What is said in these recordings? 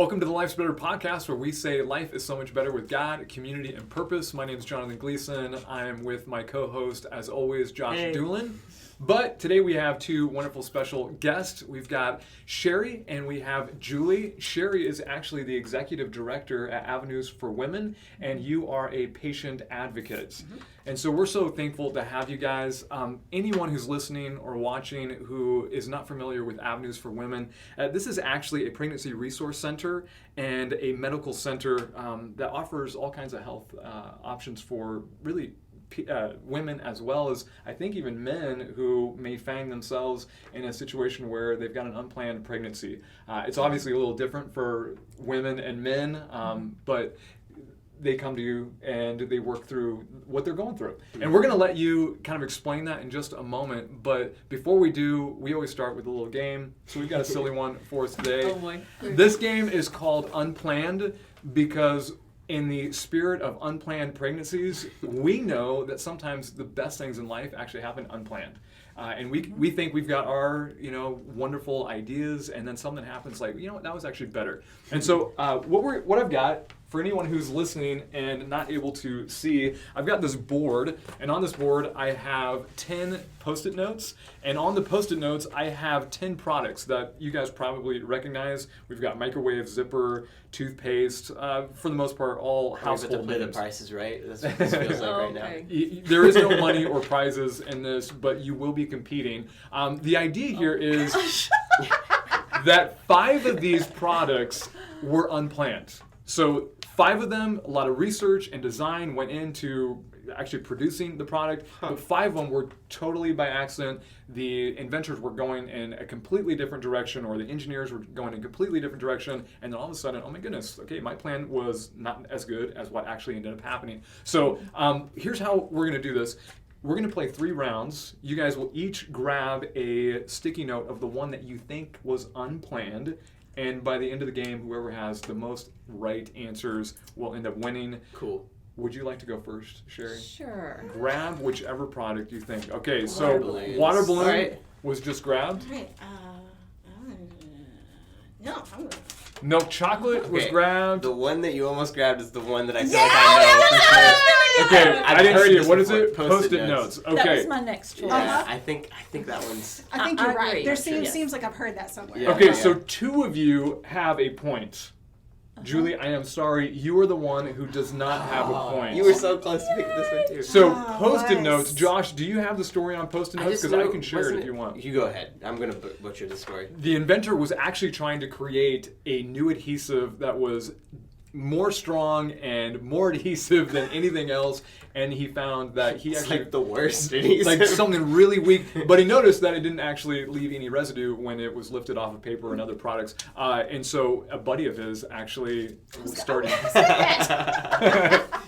Welcome to the Life's Better podcast, where we say life is so much better with God, community, and purpose. My name is Jonathan Gleason. I am with my co-host, as always, Josh Doolin. But today we have two wonderful special guests. We've got Cheri and we have Julie. Cheri is actually the executive director at Avenues for Women, and you are a patient advocate. Mm-hmm. And so we're so thankful to have you guys. Anyone who's listening or watching who is not familiar with Avenues for Women, this is actually a pregnancy resource center and a medical center that offers all kinds of health options for really women, as well as I think even men who may find themselves in a situation where they've got an unplanned pregnancy. It's obviously a little different for women and men, but they come to you and they work through what they're going through. And we're going to let you kind of explain that in just a moment. But before we do, we always start with a little game. So we've got a silly one for us today. Oh boy. This game is called Unplanned because in the spirit of unplanned pregnancies, we know that sometimes the best things in life actually happen unplanned. And we think we've got our, wonderful ideas, and then something happens like, that was actually better. And so what I've got, for anyone who's listening and not able to see, I've got this board, and on this board I have 10 Post-it notes, and on the Post-it notes I have 10 products that you guys probably recognize. We've got microwave, zipper, toothpaste, for the most part all household names. The Price is Right. That's what this feels like right now. There is no money or prizes in this, but you will be competing. The idea here is that 5 of these products were unplanned. So 5 of them, a lot of research and design went into actually producing the product, but 5 of them were totally by accident. The inventors were going in a completely different direction, or the engineers were going in a completely different direction, and then all of a sudden, oh my goodness, okay, my plan was not as good as what actually ended up happening. So here's how we're going to do this. We're going to play 3 rounds. You guys will each grab a sticky note of the one that you think was unplanned, and by the end of the game, whoever has the most right answers will end up winning. Cool. Would you like to go first, Cheri? Sure. Grab whichever product you think. Okay, so water balloon was just grabbed. All right. No, I'm gonna... Milk chocolate was grabbed. The one that you almost grabbed is the one that I feel like I know. Okay, I didn't see it. What is it? Post-it notes. Okay. That was my next choice. Yeah, I think that one's... I think you're right. agree. There seems like I've heard that somewhere. Yeah. Okay, so 2 of you have a point. Julie, I am sorry. You are the one who does not have a point. You were so close to picking this one, too. So, Post-it notes. Josh, do you have the story on Post-it notes? Because I can share it if you want. You go ahead. I'm going to butcher the story. The inventor was actually trying to create a new adhesive that was more strong and more adhesive than anything else, and he found that he it's actually like the worst adhesive. like something really weak, but he noticed that it didn't actually leave any residue when it was lifted off of paper and other products, and so a buddy of his actually started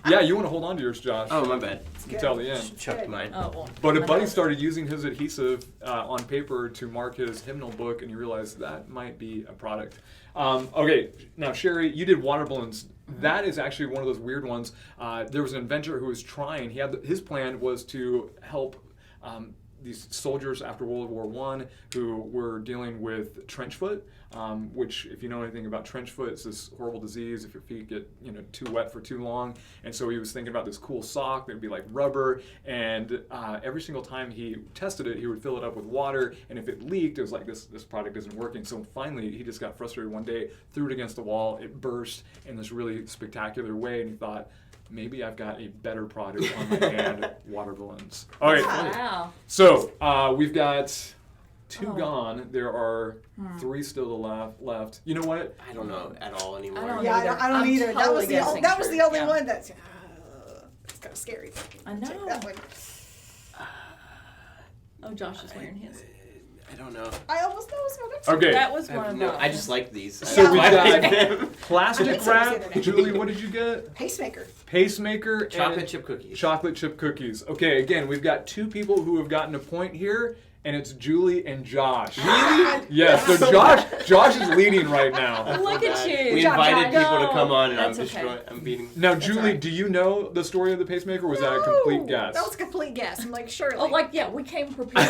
yeah, you want to hold on to yours, Josh. Oh, my bad. Until the end. Chucked mine. Oh, well. But a buddy started using his adhesive on paper to mark his hymnal book, and he realized that might be a product. Okay, now Cheri, you did water balloons. That is actually one of those weird ones. There was an inventor who was trying. His plan was to help these soldiers after World War I who were dealing with trench foot, which, if you know anything about trench foot, it's this horrible disease if your feet get too wet for too long. And so he was thinking about this cool sock that would be like rubber, and every single time he tested it, he would fill it up with water, and if it leaked, it was like, this product isn't working. So finally, he just got frustrated one day, threw it against the wall, it burst in this really spectacular way, and he thought, maybe I've got a better product on my hand, water balloons. All right. Wow. So we've got 2 gone. There are 3 still left. You know what? I don't know at all anymore. I don't Yeah, either. I don't I'm either. totally That was the only yeah. one that's... it's kind of scary. I know. Take that one. Oh, Josh is wearing his. I don't know. I almost know what's going next. Okay. That was one of No, them. I just like these. So we Yeah. got plastic wrap. Julie, what did you get? Pacemaker. Pacemaker Chocolate and chip cookies. chocolate chip cookies. Okay, again, we've got 2 people who have gotten a point here, and it's Julie and Josh. Really? Yes, so Josh is leading right now. Look at you. We Job invited done. people to come on, and That's I'm okay. destroying. I'm beating. Now, That's Julie, all right. do you know the story of the pacemaker, or was that a complete guess? That was a complete guess. I'm like, surely. Oh, like, yeah, we came prepared.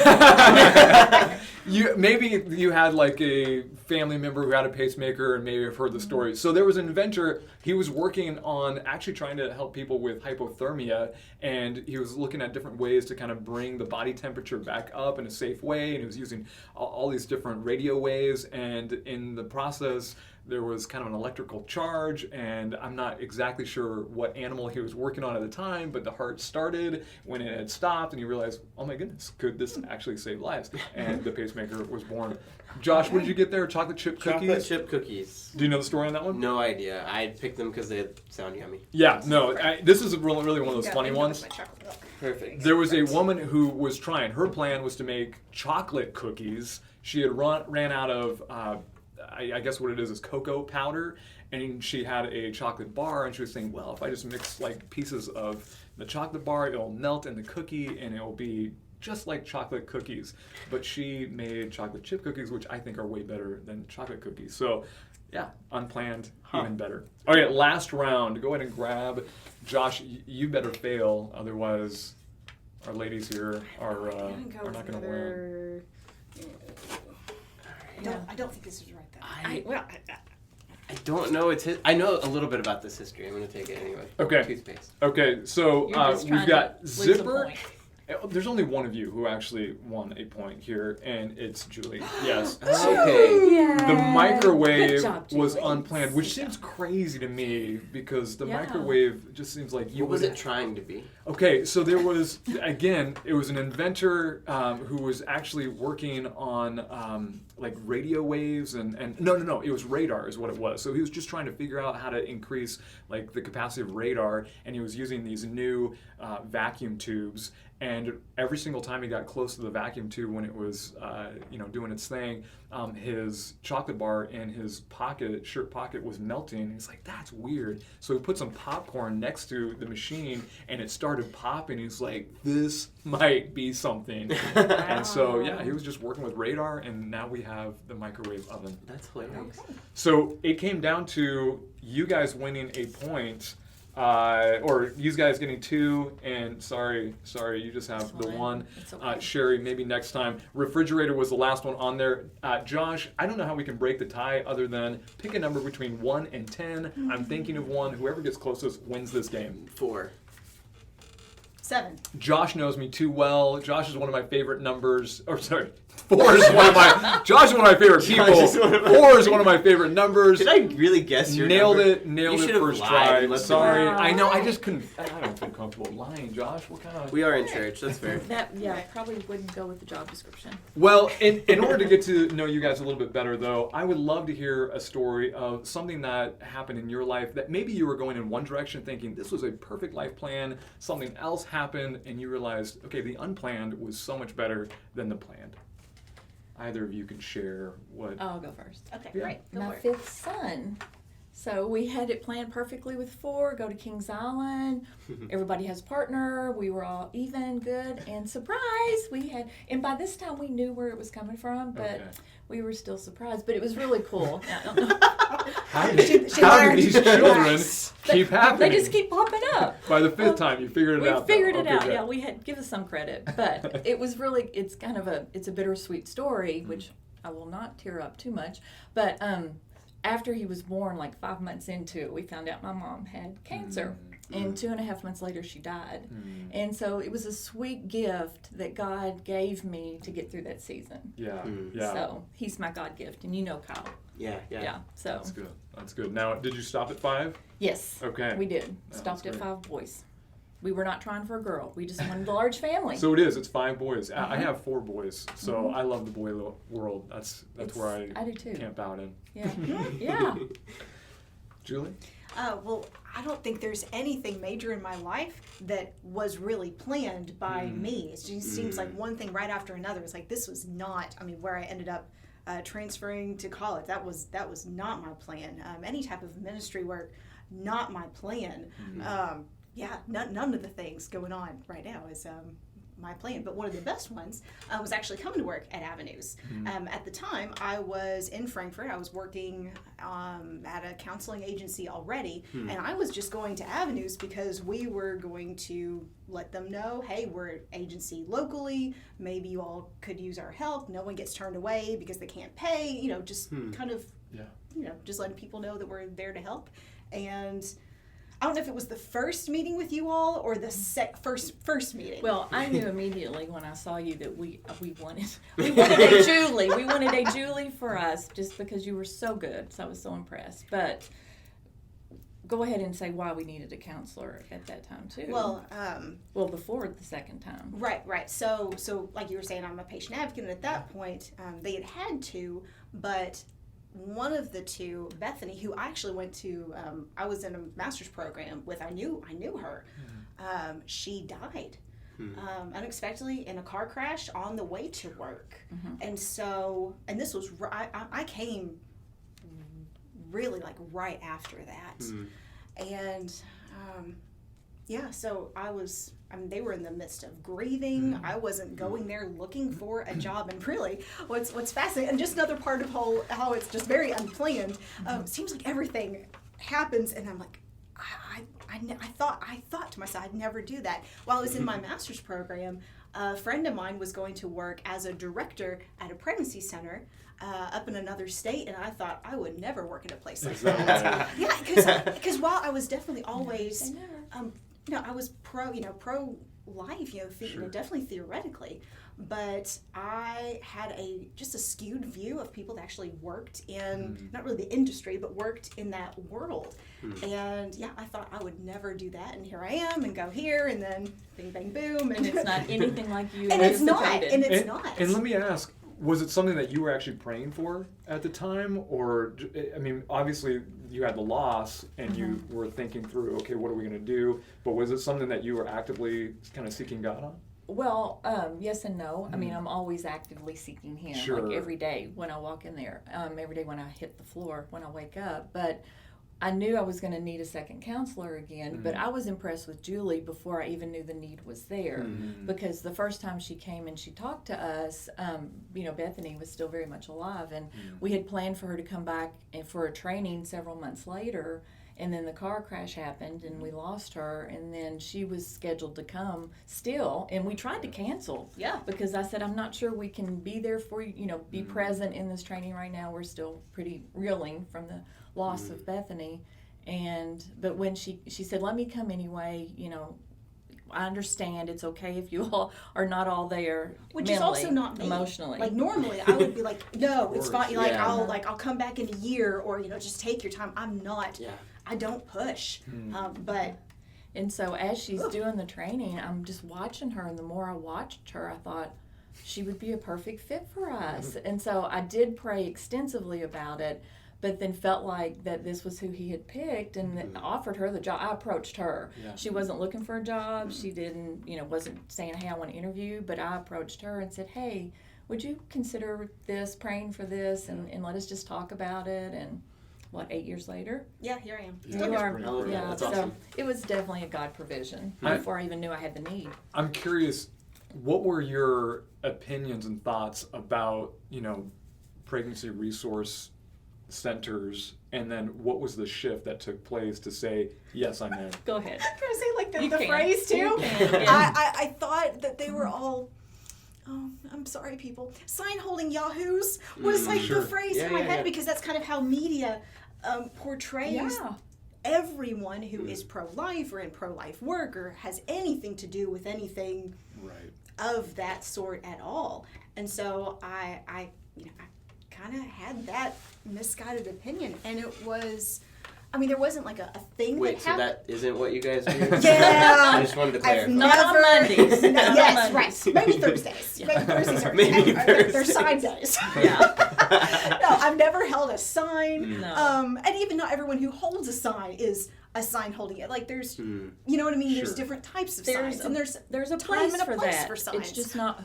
Maybe you had like a family member who had a pacemaker and maybe have heard the story. So there was an inventor, he was working on actually trying to help people with hypothermia, and he was looking at different ways to kind of bring the body temperature back up in a safe way, and he was using all these different radio waves, and in the process there was kind of an electrical charge, and I'm not exactly sure what animal he was working on at the time, but the heart started when it had stopped, and he realized, oh my goodness, could this actually save lives? And the pacemaker was born. Josh, what did you get there? Chocolate chip cookies? Chocolate chip cookies. Do you know the story on that one? No idea. I picked them because they sound yummy. Yeah, no, this is really one of those Yeah, funny I know ones. it's my chocolate milk. Perfect. There was a woman who was trying. Her plan was to make chocolate cookies. She had ran out of, I guess what it is cocoa powder, and she had a chocolate bar, and she was saying, well, if I just mix like pieces of the chocolate bar, it'll melt in the cookie, and it'll be just like chocolate cookies. But she made chocolate chip cookies, which I think are way better than chocolate cookies. So, yeah, unplanned, even better. All right, last round. Go ahead and grab. Josh, you better fail, otherwise our ladies here are not going to win. I don't think this is right though. I don't know. I know a little bit about this history. I'm going to take it anyway. Okay. Toothpaste. Okay, so You're just we've trying got to lose a Zipper. point. There's only one of you who actually won a point here, and it's Julie. Yes. Okay. The microwave Good job, was Julie. unplanned, which seems crazy to me because the Yeah. microwave just seems like you What was would- it trying to be? Okay, so there was, again, it was an inventor who was actually working on like radio waves and no, it was radar is what it was. So he was just trying to figure out how to increase like the capacity of radar, and he was using these new vacuum tubes. And every single time he got close to the vacuum tube when it was, doing its thing, his chocolate bar in his shirt pocket was melting. And he's like, that's weird. So he put some popcorn next to the machine, and it started popping. He's like, this might be something. And so, yeah, he was just working with radar, and now we have the microwave oven. That's hilarious. So it came down to you guys winning a point. Or you guys getting 2, and sorry, you just have It's the fine. 1. It's okay. Cheri, maybe next time. Refrigerator was the last one on there. Josh, I don't know how we can break the tie other than pick a number between 1 and 10. I'm thinking of 1. Whoever gets closest wins this game. 4. 7. Josh knows me too well. Josh is one of my favorite numbers. Or sorry, 4 is one of my. Josh is one of my favorite people. Josh is one of my- 4 is one of my favorite numbers. Did I really guess your Nailed number? it You should have first lied try. and left it Sorry, out. I know. I just couldn't. I don't feel comfortable lying, Josh. What kind of? We are in church. That's fair. That probably wouldn't go with the job description. Well, in order to get to know you guys a little bit better, though, I would love to hear a story of something that happened in your life that maybe you were going in one direction thinking this was a perfect life plan, something else happened, and you realized, okay, the unplanned was so much better than the planned. Either of you can share what. I'll go first. Okay, Yeah. great. Go My for it. 5th son. So we had it planned perfectly with 4, go to Kings Island. Everybody has a partner. We were all even, good, and surprise, and by this time we knew where it was coming from, but Okay. we were still surprised. But it was really cool. I don't know. How She did learned. these children keep happening? They just keep popping up. By the 5th time, you figured it We out. figured though. it Okay, out. good. Yeah, we had give us some credit, but it's kind of a bittersweet story, which I will not tear up too much. But after he was born, like 5 months into it, we found out my mom had cancer, and 2.5 months later she died. And so it was a sweet gift that God gave me to get through that season. Yeah, yeah. So he's my God gift, and you know Kyle. Yeah. Yeah. So That's good. That's good. Now, did you stop at 5? yes, Okay. we did. That's Stopped at great. 5 boys. We were not trying for a girl. We just wanted a large family. So it is. It's 5 boys. I have 4 boys, so I love the boy world. That's where I do too. camp out in. Yeah. Yeah. Julie? Well, I don't think there's anything major in my life that was really planned by me. It just seems like one thing right after another. It's like this was not. I mean, where I ended up transferring to college, that was not my plan. Any type of ministry work, not my plan. Yeah, none of the things going on right now is my plan. But one of the best ones was actually coming to work at Avenues. At the time, I was in Frankfurt. I was working at a counseling agency already, and I was just going to Avenues because we were going to let them know, hey, we're an agency locally. Maybe you all could use our help. No one gets turned away because they can't pay. Just kind of, just letting people know that we're there to help. And I don't know if it was the first meeting with you all or the first meeting. Well, I knew immediately when I saw you that we wanted a Julie. We wanted a Julie for us just because you were so good. So I was so impressed. But go ahead and say why we needed a counselor at that time too. Well, before the second time. Right. So like you were saying, I'm a patient advocate, and at that point, they had two, but one of the two, Bethany, who I actually went to, I was in a master's program with. I knew her. She died unexpectedly in a car crash on the way to work, and this was I came really like right after that, and so they were in the midst of grieving. I wasn't going there looking for a job. And really, what's fascinating, and just another part of how it's just very unplanned, seems like everything happens, and I'm like, I thought to myself, I'd never do that. While I was in my master's program, a friend of mine was going to work as a director at a pregnancy center up in another state, and I thought I would never work at a place like that. Because while I was definitely always, I was pro-life, definitely theoretically, but I had just a skewed view of people that actually worked in, not really the industry, but worked in that world. And I thought I would never do that, and here I am, and go here, and then bing, bang, boom. And it's not anything like you and it's not. And let me ask, was it something that you were actually praying for at the time? Or, I mean, obviously you had the loss and you were thinking through, okay, what are we going to do? But was it something that you were actively kind of seeking God on? Well, yes and no. I mean, I'm always actively seeking Him, like every day when I walk in there, every day when I hit the floor, when I wake up. But I knew I was going to need a second counselor again, but I was impressed with Julie before I even knew the need was there, because the first time she came and she talked to us, Bethany was still very much alive, and we had planned for her to come back for a training several months later, and then the car crash happened and we lost her, and then she was scheduled to come still, and we tried to cancel. Because I said, I'm not sure we can be there for you, be present in this training right now. We're still pretty reeling from the loss of Bethany, but when she said, let me come anyway, I understand it's okay if you all are not all there, which mentally, is also not me. Emotionally. Like normally I would be like, no, it's fine. Like I'll come back in a year, or just take your time. I'm not. I don't push. But and so as she's doing the training, I'm just watching her, and the more I watched her, I thought she would be a perfect fit for us. And so I did pray extensively about it, but then felt like that this was who He had picked, and offered her the job. I approached her. She wasn't looking for a job. She didn't, wasn't saying, hey, I want to interview, but I approached her and said, hey, would you consider this, praying for this, and let us just talk about it? And 8 years later? Yeah, here I am. You are. That's awesome. So it was definitely a God provision before I even knew I had the need. I'm curious, what were your opinions and thoughts about, pregnancy resource centers, and then what was the shift that took place to say, yes, I'm in? Go ahead. Can I say the phrase too? You can. I thought that they were all, I'm sorry people, sign holding yahoos was the phrase in my head, because that's kind of how media portrays everyone who is pro-life or in pro-life work or has anything to do with anything of that sort at all. And so I kind of had that misguided opinion, and it was, there wasn't like a thing that happened. That isn't what you guys do? Yeah. I just wanted to clarify. Not on Mondays. Yes, right. Maybe Thursdays. Maybe Thursdays are they're sign days. No, I've never held a sign. No. And even not everyone who holds a sign is a sign holding it. Like there's, you know what I mean? There's different types of signs, and there's a time place and a for place that. for signs. It's just not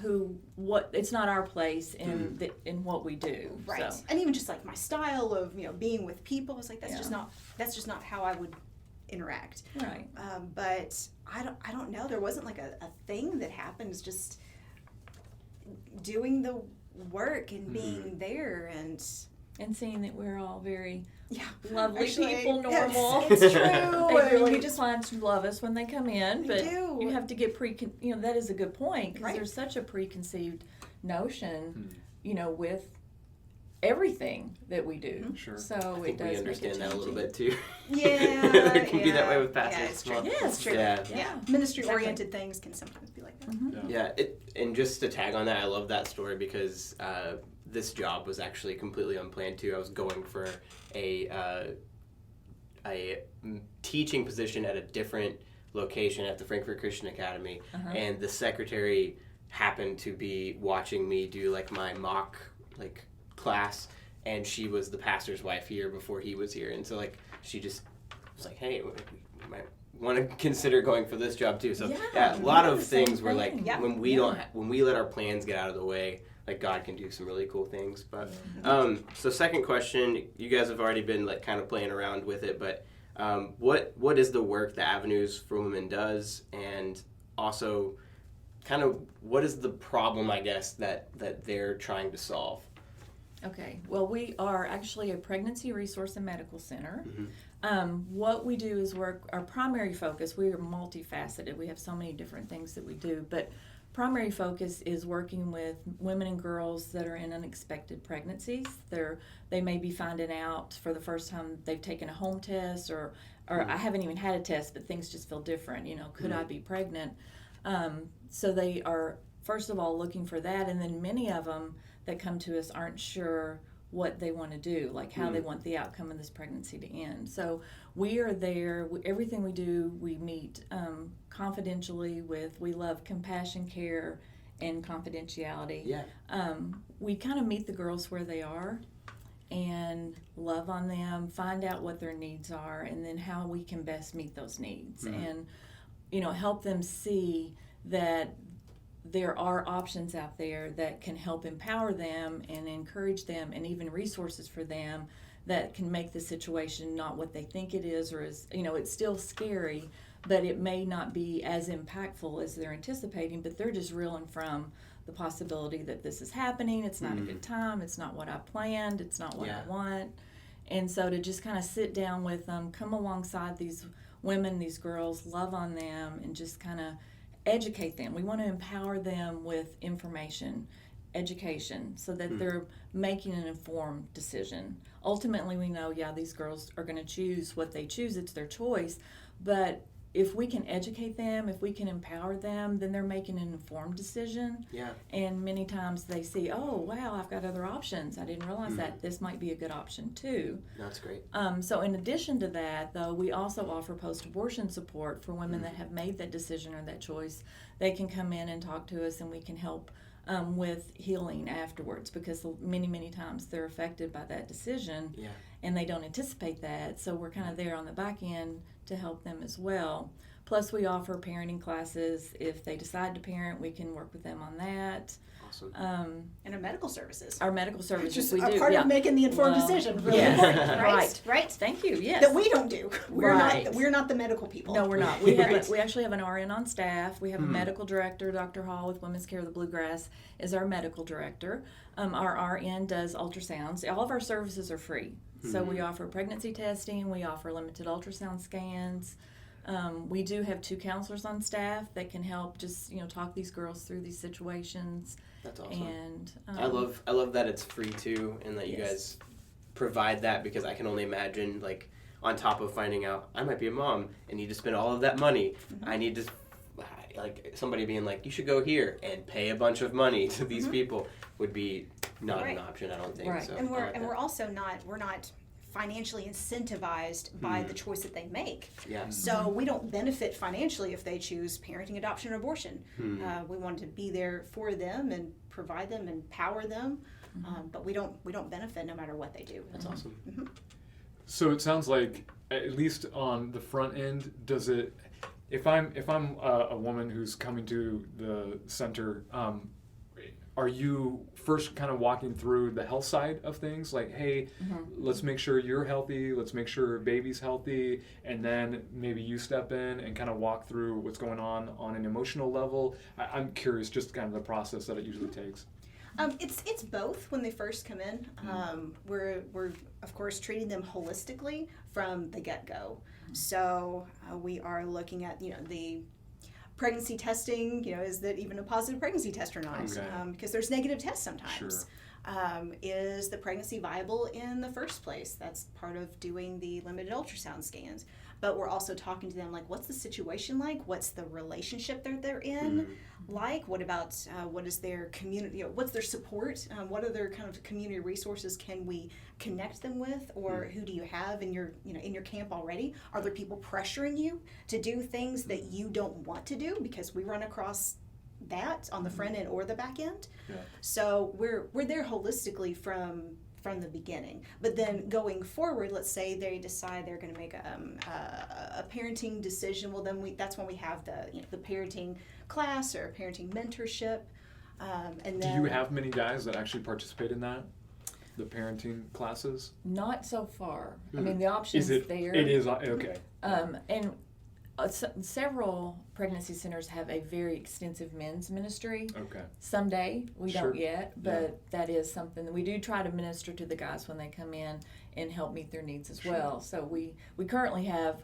it's not our place in what we do. Right. So. And even just like my style of being with people, it's like that's just not how I would interact. Right. But I don't know. There wasn't like a thing that happened. It's just doing the work and being there and seeing that we're all very yeah, lovely actually, people, normal. It's true. They Like, you just clients love us when they come in, They but do. you have to get that is a good point, because Right. there's such a preconceived notion, with everything that we do. Sure. So I think it does we understand make that a little challenging. bit too. Yeah, It can be that way with yeah, pastors. it's true. Well, Yeah, it's true. Yeah. Yeah, Yeah. ministry-oriented things can sometimes be like that. Mm-hmm. Yeah, and just to tag on that, I love that story because this job was actually completely unplanned too. I was going for a teaching position at a different location at the Frankfurt Christian Academy, and the secretary happened to be watching me do like my mock like class, and she was the pastor's wife here before he was here, and so like she just was like, hey, we might want to consider going for this job too. So Yeah, a lot we of do the same things where like thing. Yeah. when we when we let our plans get out of the way, like God can do some really cool things. But so second question, you guys have already been like kind of playing around with it, but what is the work that Avenues for Women does, and also kind of what is the problem, I guess, that they're trying to solve? Okay. Well, we are actually a pregnancy resource and medical center. What we do is our primary focus, we are multifaceted. We have so many different things that we do, but primary focus is working with women and girls that are in unexpected pregnancies. They may be finding out for the first time they've taken a home test, or I haven't even had a test, but things just feel different. Could I be pregnant? So they are, first of all, looking for that, and then many of them that come to us aren't sure what they want to do, like how they want the outcome of this pregnancy to end. So we are there. Everything we do, we meet confidentially with. We love compassion, care, and confidentiality. Yeah. We kind of meet the girls where they are and love on them, find out what their needs are, and then how we can best meet those needs, and help them see that there are options out there that can help empower them and encourage them, and even resources for them that can make the situation not what they think it is, or is, it's still scary, but it may not be as impactful as they're anticipating, but they're just reeling from the possibility that this is happening. It's not a good time. It's not what I planned. It's not what I want. And so to just kind of sit down with them, come alongside these women, these girls, love on them, and just kind of educate them. We want to empower them with information, education, so that they're making an informed decision. Ultimately, we know, these girls are going to choose what they choose. It's their choice. But if we can educate them, if we can empower them, then they're making an informed decision. Yeah. And many times they see, oh, wow, I've got other options. I didn't realize that. This might be a good option too. That's great. So in addition to that, though, we also offer post-abortion support for women that have made that decision or that choice. They can come in and talk to us, and we can help with healing afterwards, because many, many times they're affected by that decision, and they don't anticipate that. So we're kind of there on the back end to help them as well. Plus, we offer parenting classes. If they decide to parent, we can work with them on that. Awesome. And our medical services. Our medical services, Just we a do. part of making the informed decision. Really important, right? Right. Thank you. Yes. That we don't do. Right. We're not the medical people. No, we're not. We actually have an RN on staff. We have a medical director. Dr. Hall with Women's Care of the Bluegrass is our medical director. Our RN does ultrasounds. All of our services are free. So we offer pregnancy testing. We offer limited ultrasound scans. We do have 2 counselors on staff that can help just talk these girls through these situations. That's awesome. And I love that it's free too, and that you guys provide that, because I can only imagine, like, on top of finding out I might be a mom and need to spend all of that money, I need to, like, somebody being like, you should go here and pay a bunch of money to these people would be not an option, I don't think. Right. So And I like we're also not financially incentivized by the choice that they make. Yeah. So we don't benefit financially if they choose parenting, adoption, or abortion. We want to be there for them and provide them and empower them, but we don't benefit no matter what they do. That's awesome. So it sounds like, at least on the front end, does it? If I'm a woman who's coming to the center, are you first kind of walking through the health side of things? Like, hey, let's make sure you're healthy. Let's make sure baby's healthy. And then maybe you step in and kind of walk through what's going on an emotional level. I'm curious just kind of the process that it usually takes. It's both when they first come in. We're of course treating them holistically from the get-go. So we are looking at the pregnancy testing. Is that even a positive pregnancy test or not? Okay. Because there's negative tests sometimes. Sure. Is the pregnancy viable in the first place? That's part of doing the limited ultrasound scans. But we're also talking to them like, what's the situation like? What's the relationship that they're in like? What about what is their community? What's their support? What other kind of community resources can we connect them with? Or who do you have in your in your camp already? Are there people pressuring you to do things that you don't want to do? Because we run across that on the front end or the back end. Yeah. So we're there holistically from the beginning. But then going forward, let's say they decide they're going to make a parenting decision. Well, then that's when we have the parenting class or parenting mentorship. And then, do you have many guys that actually participate in that? The parenting classes? Not so far. I mean, the option's there. It is, okay. And several pregnancy centers have a very extensive men's ministry. Okay. Someday, we Sure. don't yet, but that is something that we do try to minister to the guys when they come in and help meet their needs as well. So we currently have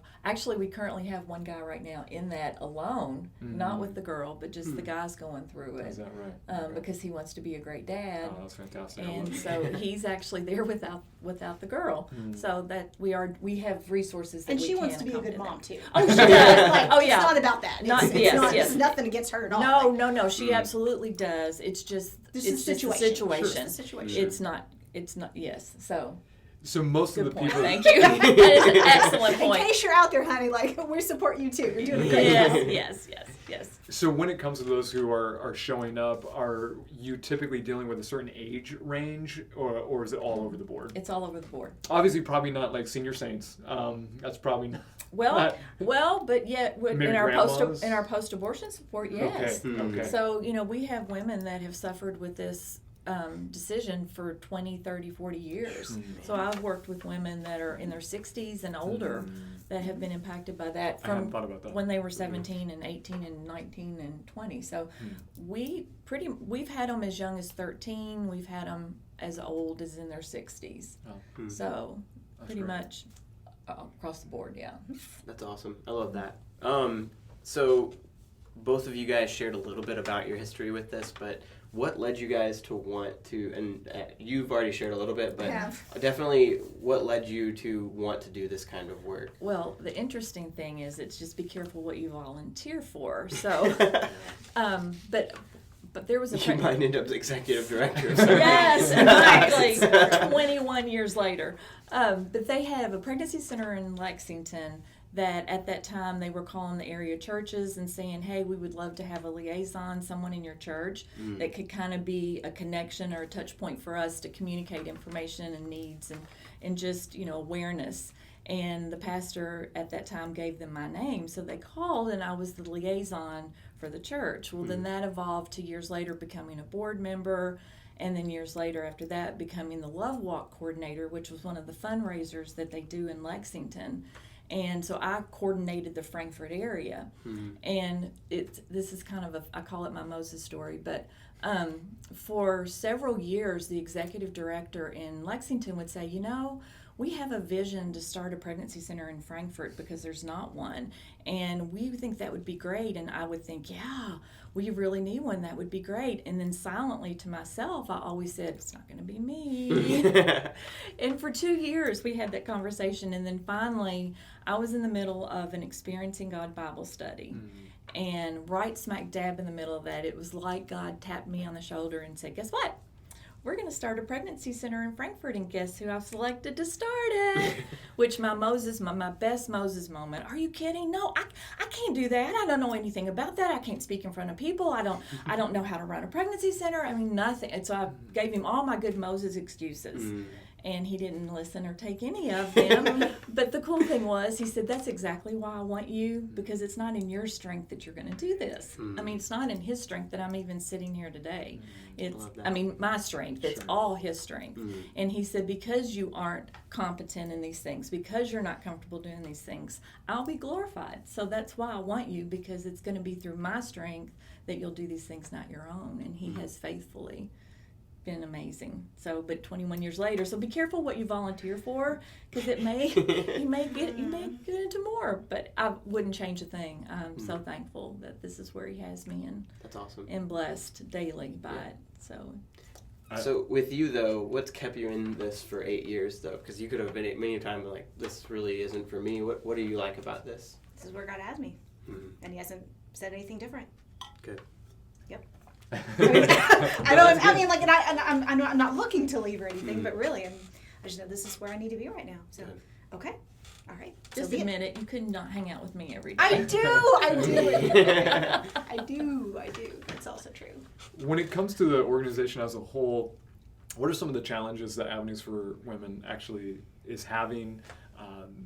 one guy right now in that alone, not with the girl, but just the guys going through it. Is that right? Okay. Because he wants to be a great dad. Oh, that's fantastic. And so he's actually there without the girl. So that we have resources that and we she can wants to be a good accommodate mom that. too. Oh, she does. Oh, yeah. It's not about that. It's nothing against her at all. No. She absolutely does. It's just This it's is just a situation. situation. Sure. It's a situation. It's not. Yes. So most of good the point. people. Thank you. That is an excellent point. In case you're out there, honey, we support you too. You're doing a great job. Yes. So when it comes to those who are showing up, are you typically dealing with a certain age range, or is it all over the board? It's all over the board. Obviously, probably not like senior saints. That's probably not. But yet Maybe in grandmas? our post-abortion support, yes. Okay. So we have women that have suffered with this decision for 20, 30, 40 years. So I've worked with women that are in their 60s and older that have been impacted by that I hadn't from thought about that. when they were 17 and 18 and 19 and 20. So we've had them as young as 13. We've had them as old as in their 60s. Oh. So That's pretty great. much across the board, yeah. That's awesome. I love that. So both of you guys shared a little bit about your history with this, but what led you guys to want to, and you've already shared a little bit, but definitely what led you to want to do this kind of work? Well, the interesting thing is it's just be careful what you volunteer for. So, but there was a... You might end up the executive director. Yes, exactly. 21 years later. But they have a pregnancy center in Lexington that at that time they were calling the area churches and saying, hey, we would love to have a liaison, someone in your church that could kind of be a connection or a touch point for us to communicate information and needs and just, awareness. And the pastor at that time gave them my name. So they called and I was the liaison for the church. Well, then that evolved to years later becoming a board member. And then years later after that becoming the Love Walk coordinator, which was one of the fundraisers that they do in Lexington. And so I coordinated the Frankfort area. And this is kind of I call it my Moses story, but for several years, the executive director in Lexington would say, we have a vision to start a pregnancy center in Frankfort because there's not one. And we think that would be great. And I would think, yeah, we really need one. That would be great. And then silently to myself, I always said, it's not going to be me. And for 2 years, we had that conversation. And then finally, I was in the middle of an Experiencing God Bible study. And right smack dab in the middle of that, it was like God tapped me on the shoulder and said, guess what? We're going to start a pregnancy center in Frankfort, and guess who I've selected to start it? Which my best Moses moment. Are you kidding? No, I can't do that. I don't know anything about that. I can't speak in front of people. I don't know how to run a pregnancy center. I mean, nothing. And so I gave him all my good Moses excuses. And he didn't listen or take any of them. But the cool thing was, he said, that's exactly why I want you, because it's not in your strength that you're going to do this. I mean, it's not in his strength that I'm even sitting here today. It's, I mean, my strength. It's all his strength. And he said, because you aren't competent in these things, because you're not comfortable doing these things, I'll be glorified. So that's why I want you, because it's going to be through my strength that you'll do these things, not your own. And he has faithfully been amazing. So, but 21 years later, so be careful what you volunteer for, because you may get into more. But I wouldn't change a thing. I'm so thankful that this is where he has me, and that's awesome, and blessed daily by it. So with you though, what's kept you in this for 8 years though? Because you could have been many times like, this really isn't for me. What do you like about this? This is where God has me, and he hasn't said anything different. Good. Yep. I mean, like, and I'm not looking to leave or anything, but really, I just know this is where I need to be right now. So, okay, all right. Just so admit it. You could not hang out with me every day. I do. That's also true. When it comes to the organization as a whole, what are some of the challenges that Avenues for Women actually is having?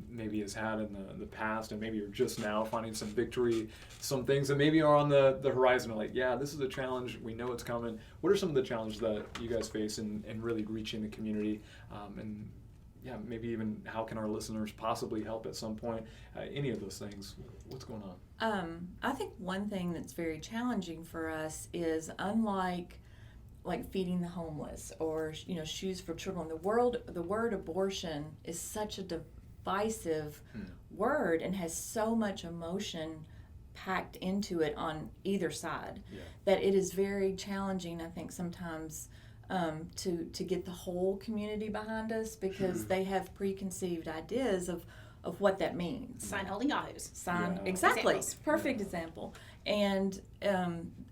Maybe has had in the past, and maybe you're just now finding some victory, some things that maybe are on the horizon, like, yeah, this is a challenge, we know it's coming. What are some of the challenges that you guys face in really reaching the community, and yeah, maybe even how can our listeners possibly help at some point? Any of those things, what's going on? I think one thing that's very challenging for us is, unlike like feeding the homeless or shoes for children, the word abortion is such a divisive word and has so much emotion packed into it on either side that it is very challenging, I think, sometimes to get the whole community behind us, because they have preconceived ideas of what that means. Sign holding yahoos. Exactly. Examples. Perfect example. And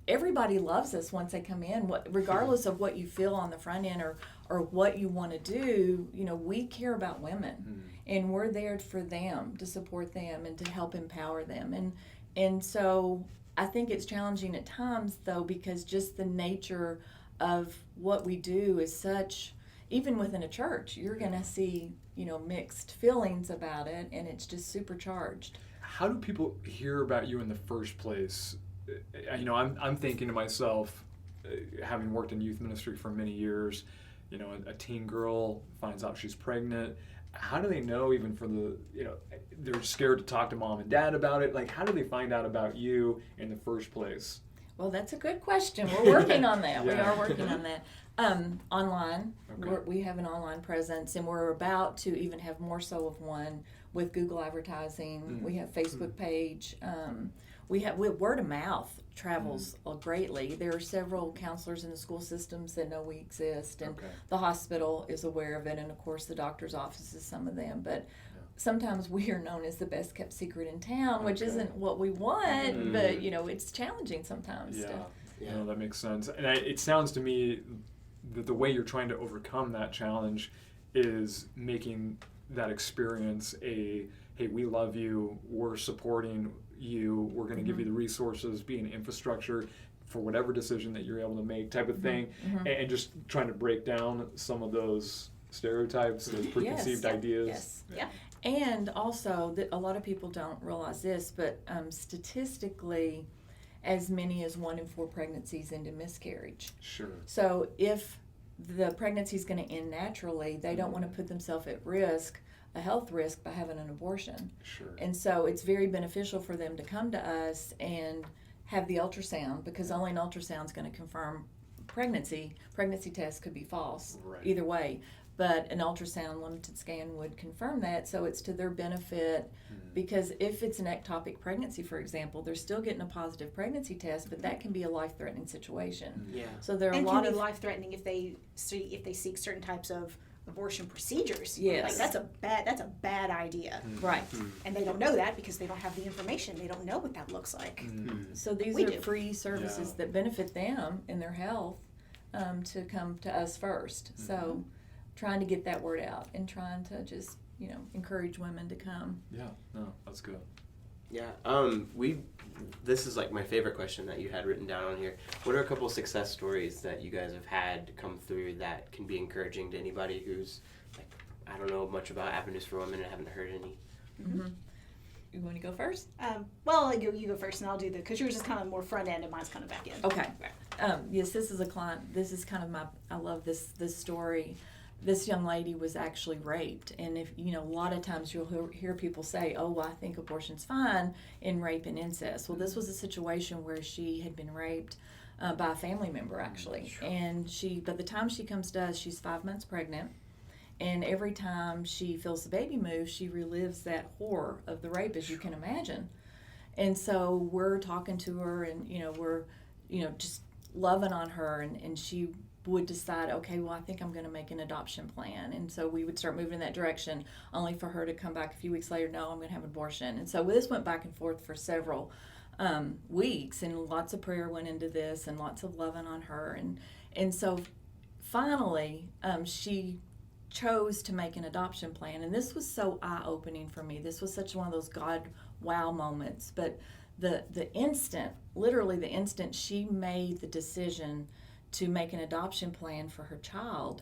everybody loves us once they come in, regardless of what you feel on the front end or what you want to do. We care about women, and we're there for them, to support them and to help empower them. And so I think it's challenging at times, though, because just the nature of what we do is such, even within a church, you're going to see, mixed feelings about it, and it's just supercharged. How do people hear about you in the first place? I'm thinking to myself, having worked in youth ministry for many years, a teen girl finds out she's pregnant. How do they know, even for they're scared to talk to mom and dad about it? Like, how do they find out about you in the first place? Well, that's a good question. We're working on that. We are working on that. Online. Okay. We have an online presence, and we're about to even have more so of one with Google advertising. We have Facebook page. We have word of mouth travels greatly. There are several counselors in the school systems that know we exist, and the hospital is aware of it, and of course the doctor's offices, some of them. But sometimes we are known as the best kept secret in town, which isn't what we want, but it's challenging sometimes. Yeah, that makes sense. And it sounds to me that the way you're trying to overcome that challenge is making that experience hey, we love you, we're supporting you, we're going to give you the resources, be an infrastructure for whatever decision that you're able to make, type of thing, and just trying to break down some of those stereotypes, those preconceived ideas. And also, a lot of people don't realize this, but statistically, as many as 1 in 4 pregnancies end in miscarriage. Sure. So if the pregnancy is going to end naturally, they don't want to put themselves at risk, a health risk, by having an abortion. Sure. And so it's very beneficial for them to come to us and have the ultrasound, because only an ultrasound is going to confirm pregnancy. Pregnancy tests could be false either way, but an ultrasound limited scan would confirm that. So it's to their benefit, because if it's an ectopic pregnancy, for example, they're still getting a positive pregnancy test, but that can be a life-threatening situation. So there are a lot can of be life-threatening if they seek certain types of abortion procedures. Yes. Like that's a bad idea. Right. And they don't know that because they don't have the information. They don't know what that looks like. So these are free services that benefit them in their health, to come to us first. So trying to get that word out and trying to just, encourage women to come. Yeah, no, that's good. Yeah. This is like my favorite question that you had written down on here. What are a couple success stories that you guys have had come through that can be encouraging to anybody who's like, I don't know much about Avenues for Women and haven't heard any? Mm-hmm. You want to go first? Well, you go first, and I'll do because yours is kind of more front end, and mine's kind of back end. Okay. Yes, this is a client. This is kind of I love this story. This young lady was actually raped, and if a lot of times you'll hear people say, "Oh, well, I think abortion's fine in rape and incest." Well, this was a situation where she had been raped by a family member, actually, and by the time she comes to us, she's 5 months pregnant. And every time she feels the baby move, she relives that horror of the rape, as you can imagine. And so we're talking to her, and we're just loving on her, and she would decide, okay, well, I think I'm going to make an adoption plan. And so we would start moving in that direction, only for her to come back a few weeks later, no, I'm going to have an abortion. And so this went back and forth for several weeks, and lots of prayer went into this, and lots of loving on her. And so finally, she chose to make an adoption plan. And this was so eye-opening for me. This was such one of those God wow moments. But literally the instant she made the decision to make an adoption plan for her child,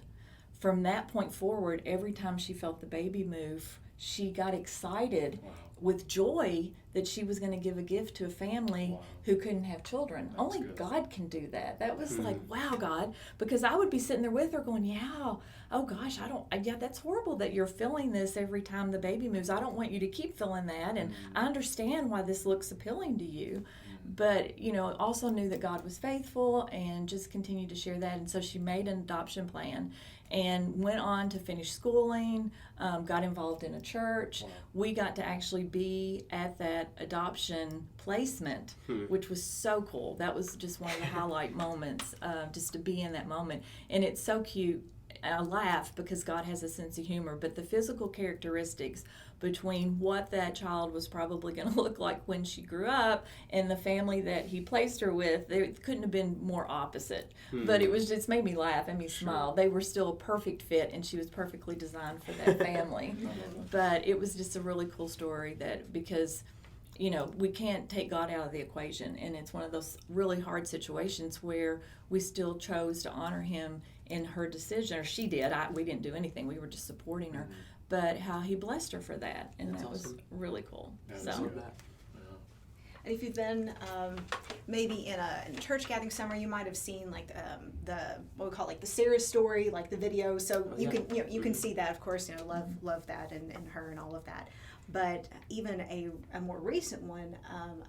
from that point forward, every time she felt the baby move, she got excited with joy that she was going to give a gift to a family who couldn't have children. That's Only good. God can do that. That was like, wow, God, because I would be sitting there with her going, yeah, oh gosh, that's horrible that you're feeling this every time the baby moves. I don't want you to keep feeling that, and I understand why this looks appealing to you. But, also knew that God was faithful and just continued to share that. And so she made an adoption plan and went on to finish schooling, got involved in a church. We got to actually be at that adoption placement, which was so cool. That was just one of the highlight moments, just to be in that moment. And it's so cute. I laugh because God has a sense of humor, but the physical characteristics between what that child was probably going to look like when she grew up and the family that he placed her with, they couldn't have been more opposite. But it made me laugh and me smile. They were still a perfect fit, and she was perfectly designed for that family. But it was just a really cool story because we can't take God out of the equation, and it's one of those really hard situations where we still chose to honor him in her decision, or she did. We didn't do anything. We were just supporting her. But how he blessed her for that, and that was really cool. Yeah, so. And if you've been maybe in a church gathering somewhere, you might have seen like the what we call like the Sarah story, like the video. So you can see that, of course, love that and her and all of that. But even a more recent one,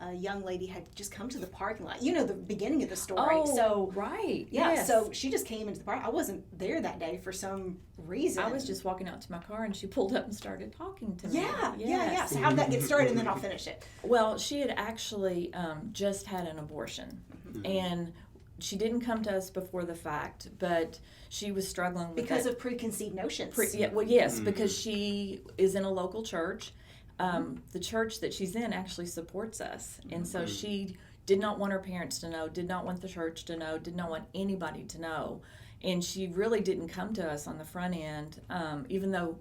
a young lady had just come to the parking lot. The beginning of the story. Oh, so right. Yeah. Yes. So she just came into the park. I wasn't there that day for some reason. I was just walking out to my car, and she pulled up and started talking to me. Yeah. So how did that get started? And then I'll finish it. Well, she had actually just had an abortion, and she didn't come to us before the fact, but she was struggling with because of preconceived notions. Yes, because she is in a local church. The church that she's in actually supports us, and so she did not want her parents to know, did not want the church to know, did not want anybody to know, and she really didn't come to us on the front end, even though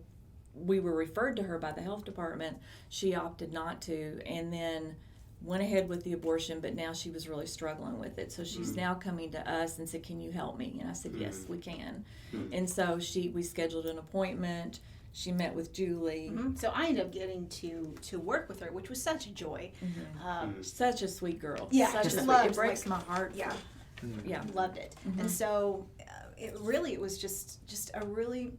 we were referred to her by the health department. She opted not to, and then went ahead with the abortion, but now she was really struggling with it. So she's now coming to us and said, can you help me? And I said, yes, we can. And so we scheduled an appointment. She met with Julie. So I ended up getting to work with her, which was such a joy. Such a sweet girl. Yeah, such just a sweet. loved, It breaks my heart. Yeah, loved it. And so it was just a really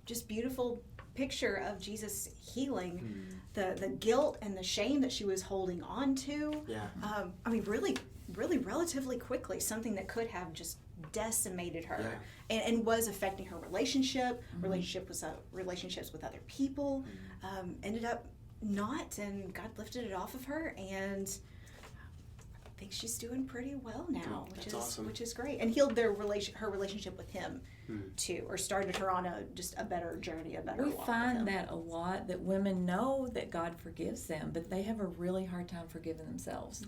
just beautiful picture of Jesus healing the guilt and the shame that she was holding on to. Really relatively quickly, something that could have just decimated her and was affecting her relationships with other people. Ended up not, and God lifted it off of her, and I think she's doing pretty well now, which is great, and healed her relationship with him too, or started her on a better journey, a better walk. We find that a lot, that women know that God forgives them, but they have a really hard time forgiving themselves.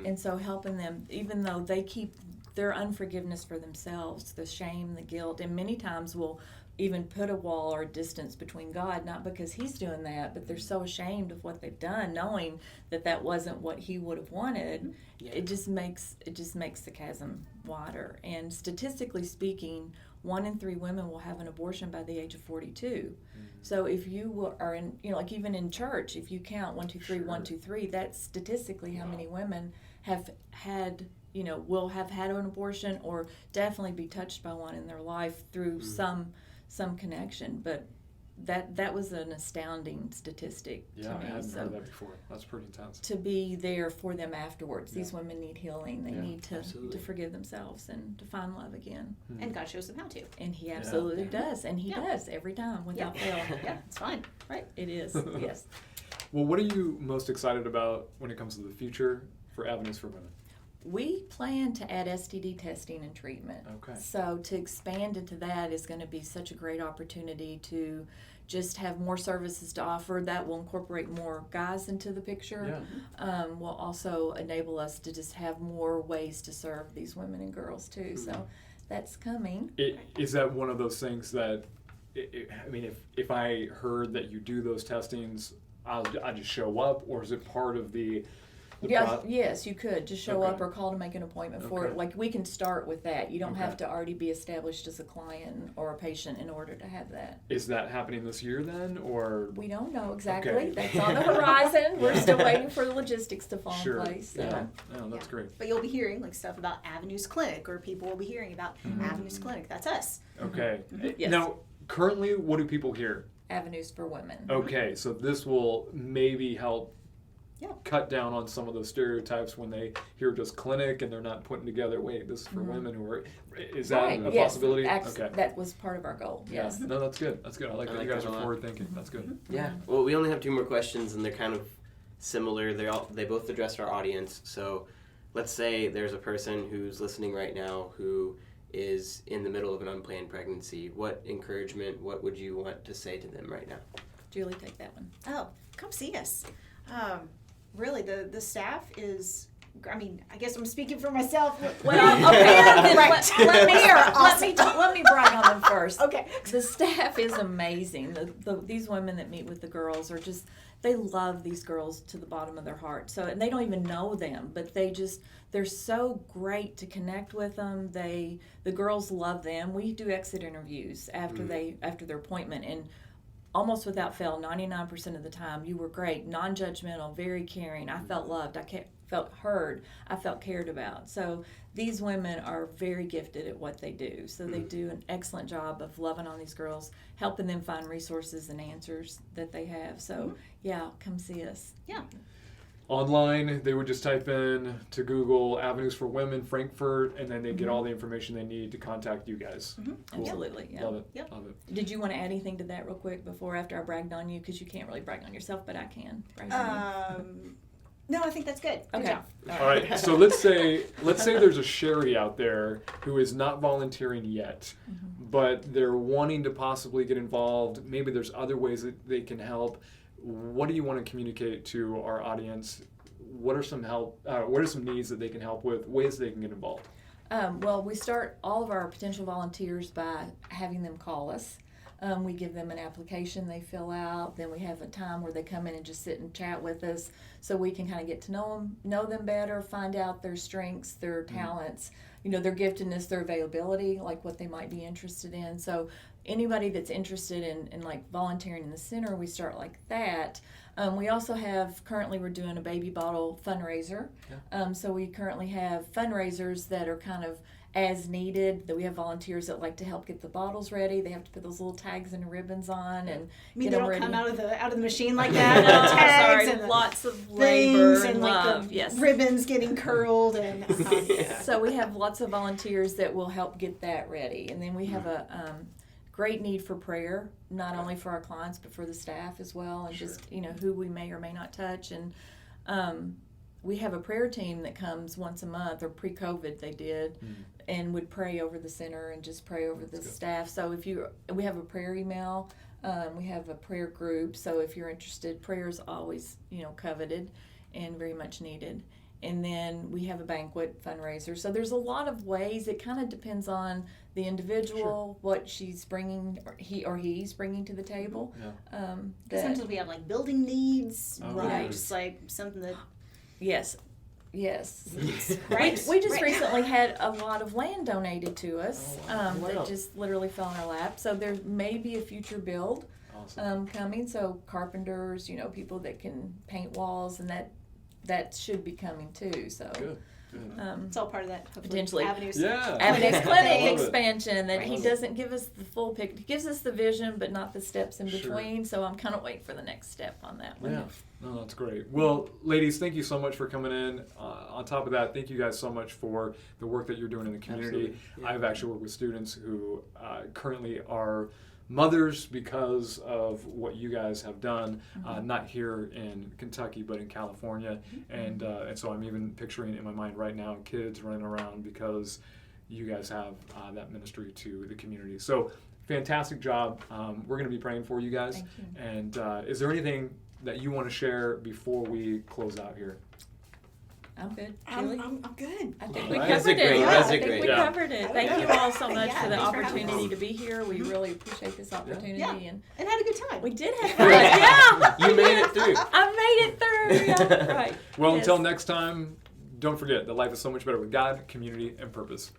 And so helping them, even though they keep their unforgiveness for themselves, the shame, the guilt, and many times will even put a wall or a distance between God, not because he's doing that, but they're so ashamed of what they've done, knowing that that wasn't what he would have wanted. Yeah. It just makes the chasm wider. And statistically speaking, 1 in 3 women will have an abortion by the age of 42. So if you are in, like even in church, if you count 1, 2, 3, 1, 2, 3, that's statistically how many women have had, will have had an abortion or definitely be touched by one in their life through some connection. But that was an astounding statistic to me. I hadn't heard that before. That's pretty intense. To be there for them afterwards. These women need healing. They need to forgive themselves and to find love again. And God shows them how to. And he absolutely does. And he does every time without fail. Yeah, it's fine. Right. It is, yes. Well, what are you most excited about when it comes to the future for Avenues for Women? We plan to add STD testing and treatment. Okay. So to expand into that is going to be such a great opportunity to just have more services to offer. That will incorporate more guys into the picture. Yeah. Will also enable us to just have more ways to serve these women and girls too. Mm-hmm. So that's coming. Is that one of those things that, if I heard that you do those testings, I just show up, or is it part of the yes, you could just show up or call to make an appointment for it. Like we can start with that. You don't have to already be established as a client or a patient in order to have that. Is that happening this year then, or? We don't know exactly. Okay. That's on the horizon. We're still waiting for the logistics to fall in place. So. Yeah. Oh, that's great. But you'll be hearing stuff about Avenues Clinic, or people will be hearing about Avenues Clinic. That's us. Okay. Yes. Now, currently, what do people hear? Avenues for Women. Okay, so this will maybe help cut down on some of those stereotypes when they hear just clinic and they're not putting together, wait, this is for women who are, is that a possibility? Okay. That was part of our goal, yes. No, that's good. That's good. I like that you guys are forward thinking. That's good. Yeah. Well, we only have 2 more questions and they're kind of similar. They both address our audience. So let's say there's a person who's listening right now who is in the middle of an unplanned pregnancy. What encouragement, what would you want to say to them right now? Julie, take that one. Oh, come see us. Really, the staff is, I guess I'm speaking for myself. Well, okay, let me brag on them first. Okay. The staff is amazing. These women that meet with the girls are just, they love these girls to the bottom of their heart. So, and they don't even know them, but they're so great to connect with them. The girls love them. We do exit interviews after their appointment, and almost without fail, 99% of the time, you were great, non-judgmental, very caring. I felt loved. I felt heard. I felt cared about. So these women are very gifted at what they do. So they do an excellent job of loving on these girls, helping them find resources and answers that they have. So, come see us. Yeah. Online, they would just type in to Google Avenues for Women Frankfurt, and then they get all the information they need to contact you guys. Cool. Absolutely, yeah. Love it. Yep. Love it. Did you want to add anything to that real quick after I bragged on you? Because you can't really brag on yourself, but I can. No, I think that's good. Good okay. job. All right. So let's say there's a Cheri out there who is not volunteering yet, but they're wanting to possibly get involved. Maybe there's other ways that they can help. What do you want to communicate to our audience? What are some needs that they can help with, ways they can get involved? Well, we start all of our potential volunteers by having them call us. We give them an application they fill out. Then we have a time where they come in and just sit and chat with us so we can kind of get to know them better, find out their strengths, their talents, their giftedness, their availability, like what they might be interested in. So anybody that's interested in like volunteering in the center, we start like that. We also currently we're doing a baby bottle fundraiser. Yeah. So we currently have fundraisers that are kind of as needed, that we have volunteers that like to help get the bottles ready. They have to put those little tags and ribbons on and they them don't ready. Come out of the machine like that. Tags and lots of labor and love. Yes. Ribbons getting curled and. So we have lots of volunteers that will help get that ready, and then we have a great need for prayer, not only for our clients but for the staff as well, and just who we may or may not touch. And we have a prayer team that comes once a month, or pre-COVID they did, and would pray over the center and just pray over the staff. So we have a prayer email, we have a prayer group. So if you're interested, prayer is always coveted and very much needed. And then we have a banquet fundraiser. So there's a lot of ways. It kind of depends on the individual, what she's bringing, or he's bringing to the table. Yeah. Sometimes we have like building needs, Right. Just like something that. Yes. Right. We just Right. recently had a lot of land donated to us Wow. that just literally fell in our lap. So there may be a future build Awesome. coming. So carpenters, people that can paint walls, and that should be coming too. So Good. It's all part of that hopefully, Potentially. Avenues. Yeah. Avenues I Clinic love it. expansion that he Right. doesn't give us the full picture. He gives us the vision, but not the steps in Sure. between. So I'm kind of waiting for the next step on that one. Yeah. No, that's great. Well, ladies, thank you so much for coming in. On top of that, thank you guys so much for the work that you're doing in the community. Absolutely. Yeah. I've actually worked with students who currently are mothers because of what you guys have done, not here in Kentucky, but in California. And so I'm even picturing in my mind right now kids running around because you guys have that ministry to the community. So fantastic job. We're going to be praying for you guys. Thank you. And is there anything that you want to share before we close out here? I'm good. I'm Julie? good. I think All we right. covered it. Great. Yeah, That's I a think great we job. covered it. Yeah. Thank you all so much Yeah, for the thanks for having opportunity us. to be here. We really appreciate this opportunity. Yeah. And And had a good time. we did have fun. Yeah. You made it through. I made it through. Yeah, right. Well, Yes. until next time, don't forget that life is so much better with God, community, and purpose.